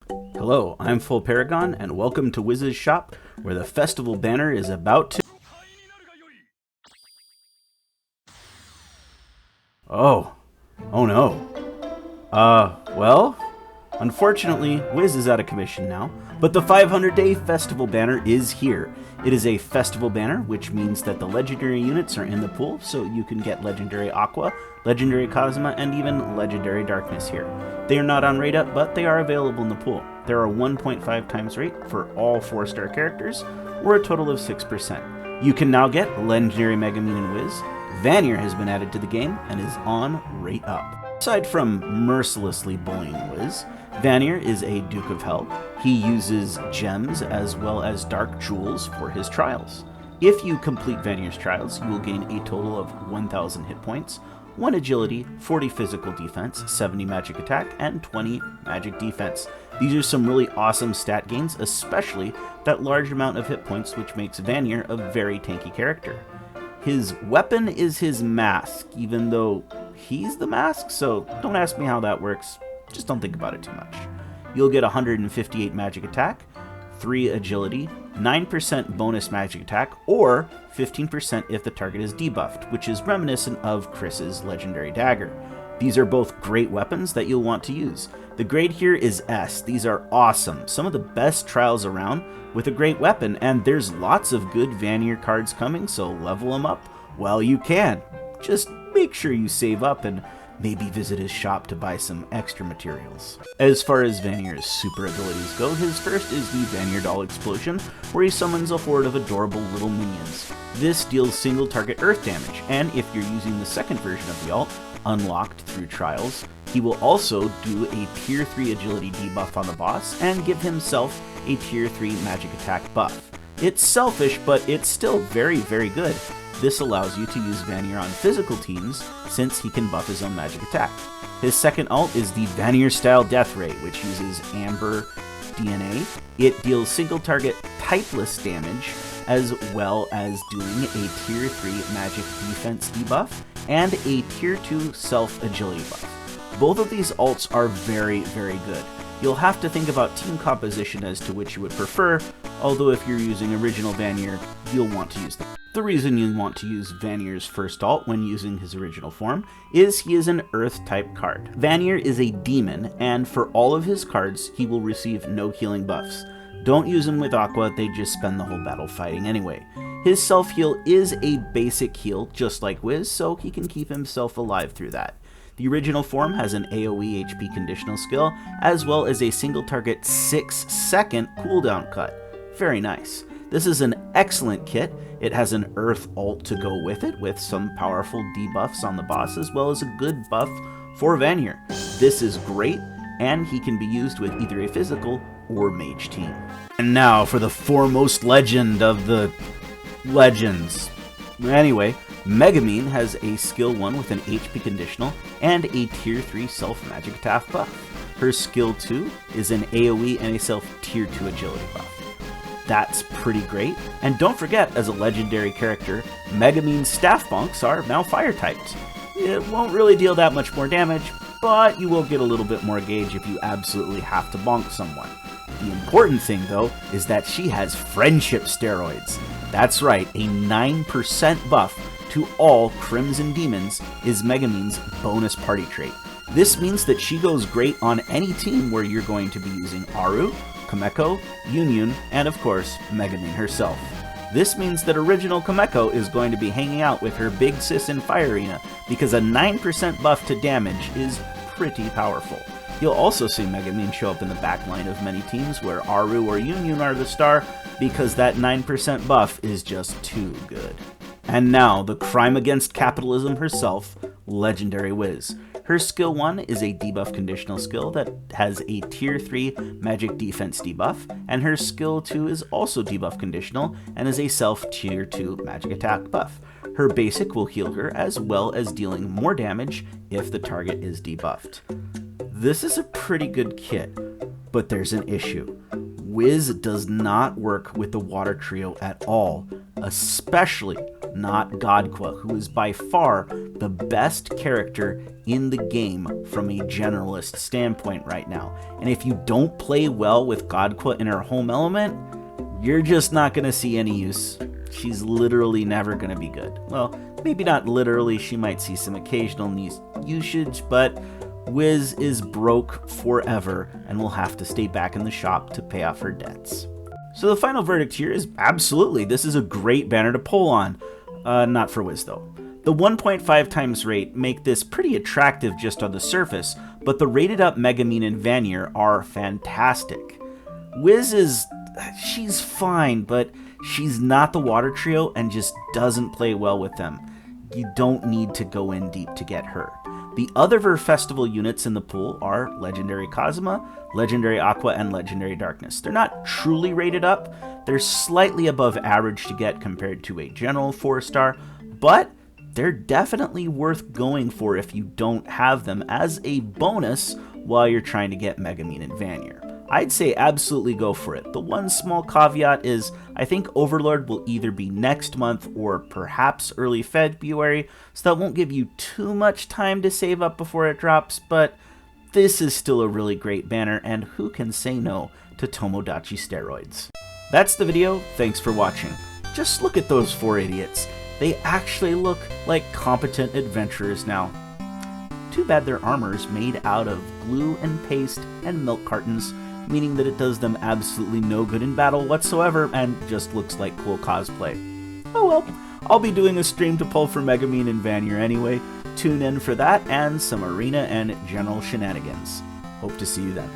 Hello, I'm Full Paragon, and welcome to Wiz's shop, where the festival banner is about to... Oh no. Well, unfortunately, Wiz is out of commission now, but the 500-day festival banner is here. It is a festival banner, which means that the legendary units are in the pool, so you can get legendary Aqua, legendary Cosma, and even legendary Darkness here. They are not on rate up, but they are available in the pool. There are 1.5 times rate for all 4-star characters, or a total of 6%. You can now get legendary Megamine and Wiz. Vanir has been added to the game and is on rate up. Aside from mercilessly bullying Wiz, Vanir is a Duke of Hell. He uses gems as well as dark jewels for his trials. If you complete Vanir's trials, you will gain a total of 1,000 hit points, 1 agility, 40 physical defense, 70 magic attack, and 20 magic defense. These are some really awesome stat gains, especially that large amount of hit points, which makes Vanir a very tanky character. His weapon is his mask, even though he's the mask, so don't ask me how that works. Just don't think about it too much. You'll get 158 magic attack, 3 agility, 9% bonus magic attack, or 15% if the target is debuffed, which is reminiscent of Chris's legendary dagger. These are both great weapons that you'll want to use. The grade here is S. These are awesome. Some of the best trials around with a great weapon, and there's lots of good Vanir cards coming, so level them up while you can. Just make sure you save up and maybe visit his shop to buy some extra materials. As far as Vanir's super abilities go, his first is the Vanir Doll Explosion, where he summons a horde of adorable little minions. This deals single target earth damage, and if you're using the second version of the ult, unlocked through trials, he will also do a tier 3 agility debuff on the boss and give himself a tier 3 magic attack buff. It's selfish, but it's still very, very good. This allows you to use Vanir on physical teams, since he can buff his own magic attack. His second ult is the Vanir style Death Ray, which uses Amber DNA. It deals single target typeless damage, as well as doing a tier 3 magic defense debuff and a tier 2 self agility buff. Both of these ults are very, very good. You'll have to think about team composition as to which you would prefer, although if you're using original Vanir, you'll want to use them. The reason you want to use Vanir's first ult when using his original form is he is an Earth-type card. Vanir is a demon, and for all of his cards, he will receive no healing buffs. Don't use him with Aqua, they just spend the whole battle fighting anyway. His self-heal is a basic heal, just like Wiz, so he can keep himself alive through that. The original form has an AoE HP conditional skill, as well as a single target 6-second cooldown cut. Very nice. This is an excellent kit. It has an Earth ult to go with it, with some powerful debuffs on the boss, as well as a good buff for Vanir. This is great, and he can be used with either a physical or mage team. And now for the foremost legend of the legends. Anyway, Megamine has a skill 1 with an HP conditional and a tier 3 self magic attack buff. Her skill 2 is an AoE and a self tier 2 agility buff. That's pretty great. And don't forget, as a legendary character, Megamine's staff bonks are now fire typed. It won't really deal that much more damage, but you will get a little bit more gauge if you absolutely have to bonk someone. The important thing, though, is that she has friendship steroids. That's right, a 9% buff to all Crimson Demons is Megamine's bonus party trait. This means that she goes great on any team where you're going to be using Aru, Kameko, Union, and of course, Megamine herself. This means that original Kameko is going to be hanging out with her big sis in Fire Arena, because a 9% buff to damage is pretty powerful. You'll also see Megamine show up in the backline of many teams where Aru or Union are the star, because that 9% buff is just too good. And now, the crime against capitalism herself, Legendary Wiz. Her skill 1 is a debuff conditional skill that has a tier 3 magic defense debuff, and her skill 2 is also debuff conditional and is a self tier 2 magic attack buff. Her basic will heal her as well as dealing more damage if the target is debuffed. This is a pretty good kit, but there's an issue. Wiz does not work with the water trio at all, especially not Godqua, who is by far the best character in the game from a generalist standpoint right now. And if you don't play well with Godqua in her home element, you're just not going to see any use. She's literally never going to be good. Well, maybe not literally, she might see some occasional usage, but Wiz is broke forever and will have to stay back in the shop to pay off her debts. So the final verdict here is absolutely, this is a great banner to pull on. Not for Wiz though. The 1.5 times rate make this pretty attractive just on the surface, but the rated up Megumin and Vanir are fantastic. Wiz she's fine, but she's not the water trio and just doesn't play well with them. You don't need to go in deep to get her. The other festival units in the pool are Legendary Kazuma, Legendary Aqua, and Legendary Darkness. They're not truly rated up. They're slightly above average to get compared to a general 4-star, but they're definitely worth going for if you don't have them as a bonus while you're trying to get Megumin and Vanir. I'd say absolutely go for it. The one small caveat is I think Overlord will either be next month or perhaps early February, so that won't give you too much time to save up before it drops, but this is still a really great banner, and who can say no to Tomodachi steroids? That's the video, thanks for watching. Just look at those 4 idiots. They actually look like competent adventurers now. Too bad their armor is made out of glue and paste and milk cartons, meaning that it does them absolutely no good in battle whatsoever and just looks like cool cosplay. Oh well, I'll be doing a stream to pull for Megumin and Vanir anyway. Tune in for that and some arena and general shenanigans. Hope to see you then.